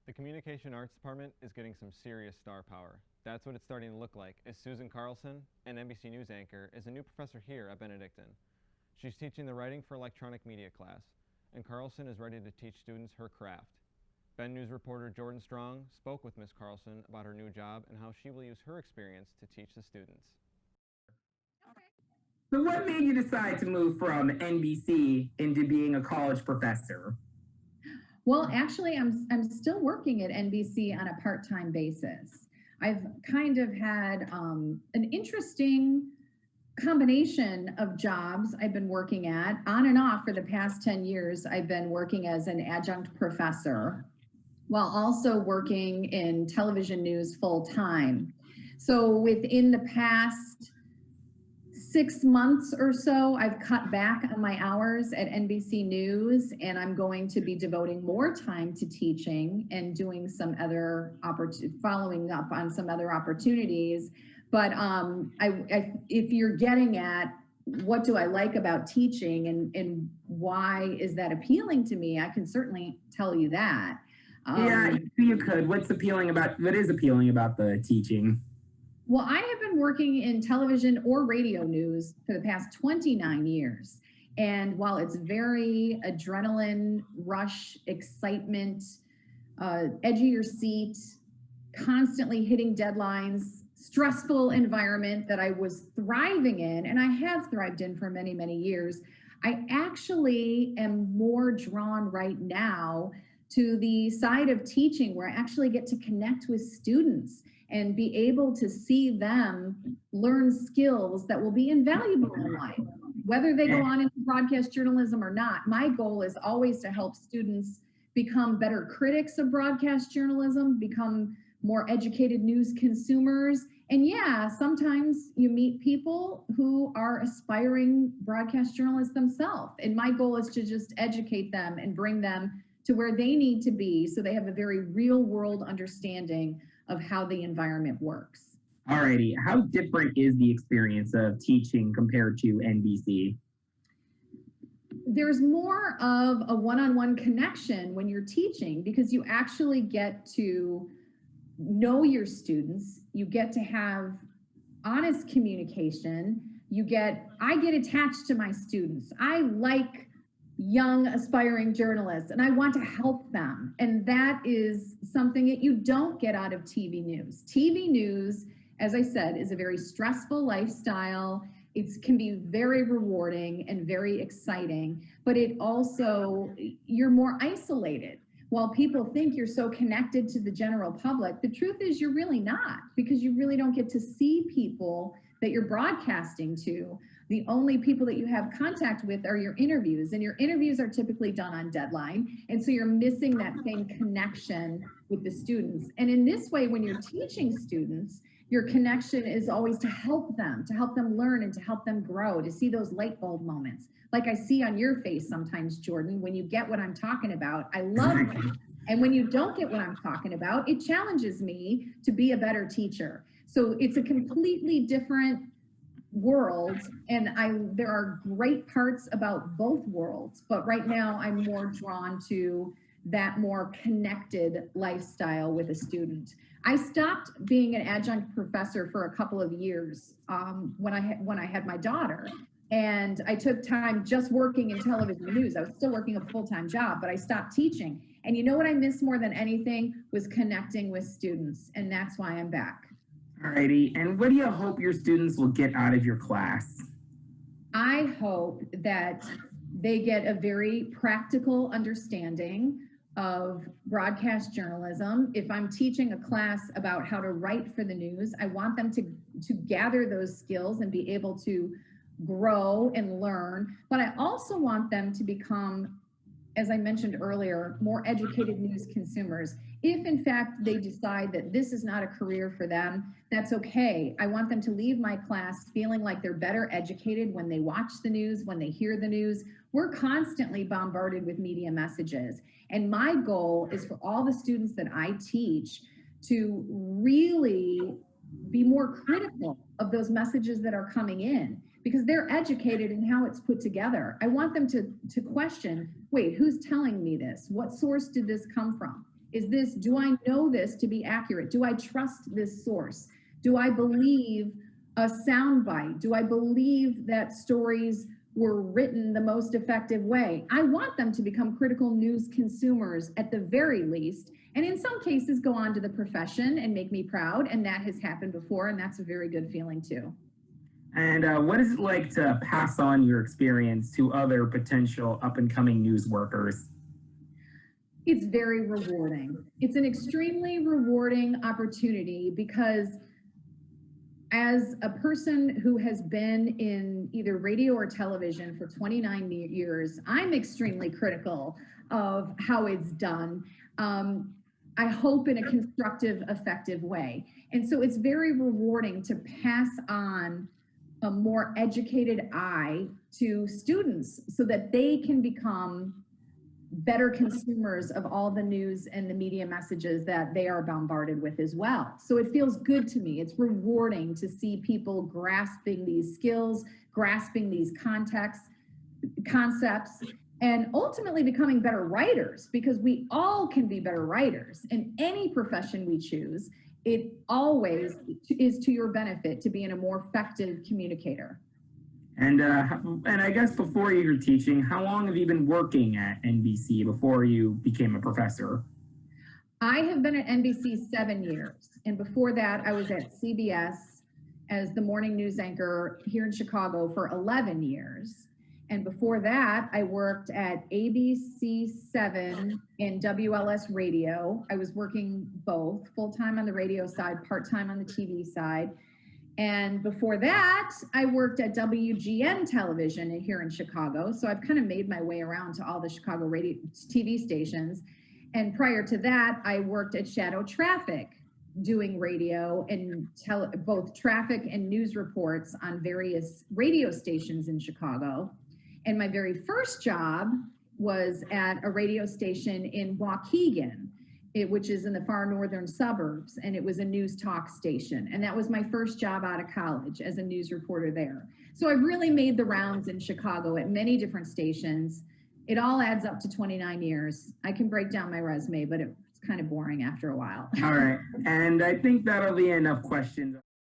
The Communication Arts Department is getting some serious star power. That's what it's starting to look like, as Susan Carlson, an NBC News anchor, is a new professor here at Benedictine. She's teaching the Writing for Electronic Media class, and Carlson is ready to teach students her craft. Ben News reporter Jordan Strong spoke with Ms. Carlson about her new job and how she will use her experience to teach the students. So what made you decide to move from NBC into being a college professor? Well, actually, I'm still working at NBC on a part-time basis. I've kind of had an interesting combination of jobs I've been working at. On and off for the past 10 years, I've been working as an adjunct professor while also working in television news full-time. So within the past 6 months or so, I've cut back on my hours at NBC News, and I'm going to be devoting more time to teaching and doing some other following up on some other opportunities. But if you're getting at what do I like about teaching and why is that appealing to me, I can certainly tell you that. Yeah, you could. What is appealing about the teaching? Well, I have been working in television or radio news for the past 29 years. And while it's very adrenaline rush, excitement, edge of your seat, constantly hitting deadlines, stressful environment that I was thriving in, and I have thrived in for many, many years, I actually am more drawn right now to the side of teaching where I actually get to connect with students and be able to see them learn skills that will be invaluable in life, whether they go on into broadcast journalism or not. My goal is always to help students become better critics of broadcast journalism, become more educated news consumers. And yeah, sometimes you meet people who are aspiring broadcast journalists themselves. And my goal is to just educate them and bring them to where they need to be so they have a very real world understanding of how the environment works. Alrighty, how different is the experience of teaching compared to NBC? There's more of a one-on-one connection when you're teaching because you actually get to know your students, you get to have honest communication, I get attached to my students. I like young aspiring journalists and I want to help them. And that is something that you don't get out of TV news. TV news, as I said, is a very stressful lifestyle. It can be very rewarding and very exciting, but it also, you're more isolated. While people think you're so connected to the general public, the truth is you're really not, because you really don't get to see people that you're broadcasting to. The only people that you have contact with are your interviews, and your interviews are typically done on deadline. And so you're missing that same connection with the students. And in this way, when you're teaching students, your connection is always to help them learn and to help them grow, to see those light bulb moments. Like I see on your face sometimes, Jordan, when you get what I'm talking about, I love it. And when you don't get what I'm talking about, it challenges me to be a better teacher. So it's a completely different world, and there are great parts about both worlds, but right now I'm more drawn to that more connected lifestyle with a student. I stopped being an adjunct professor for a couple of years when I had my daughter, and I took time just working in television news. I was still working a full-time job, but I stopped teaching. And you know what I missed more than anything was connecting with students, and that's why I'm back. Alrighty, and what do you hope your students will get out of your class? I hope that they get a very practical understanding of broadcast journalism. If I'm teaching a class about how to write for the news, I want them to gather those skills and be able to grow and learn. But I also want them to become, as I mentioned earlier, more educated news consumers. If in fact they decide that this is not a career for them, that's okay. I want them to leave my class feeling like they're better educated when they watch the news, when they hear the news. We're constantly bombarded with media messages. And my goal is for all the students that I teach to really be more critical of those messages that are coming in, because they're educated in how it's put together. I want them to question, wait, who's telling me this? What source did this come from? Do I know this to be accurate? Do I trust this source? Do I believe a soundbite? Do I believe that stories were written the most effective way? I want them to become critical news consumers at the very least, and in some cases go on to the profession and make me proud, and that has happened before, and that's a very good feeling too. And what is it like to pass on your experience to other potential up-and-coming news workers? It's very rewarding. It's an extremely rewarding opportunity because as a person who has been in either radio or television for 29 years, I'm extremely critical of how it's done. I hope in a constructive, effective way. And so it's very rewarding to pass on a more educated eye to students so that they can become better consumers of all the news and the media messages that they are bombarded with as well. So it feels good to me. It's rewarding to see people grasping these skills, grasping these concepts, and ultimately becoming better writers, because we all can be better writers in any profession we choose. It always is to your benefit to be in a more effective communicator. And I guess before you were teaching, how long have you been working at NBC before you became a professor? I have been at NBC 7 years. And before that, I was at CBS as the morning news anchor here in Chicago for 11 years. And before that, I worked at ABC 7 and WLS Radio. I was working both, full-time on the radio side, part-time on the TV side. And before that, I worked at WGN television here in Chicago. So I've kind of made my way around to all the Chicago radio TV stations. And prior to that, I worked at Shadow Traffic doing radio and both traffic and news reports on various radio stations in Chicago. And my very first job was at a radio station in Waukegan, which is in the far northern suburbs, and it was a news talk station. And that was my first job out of college as a news reporter there. So I've really made the rounds in Chicago at many different stations. It all adds up to 29 years. I can break down my resume, but it's kind of boring after a while. All right, and I think that'll be enough questions.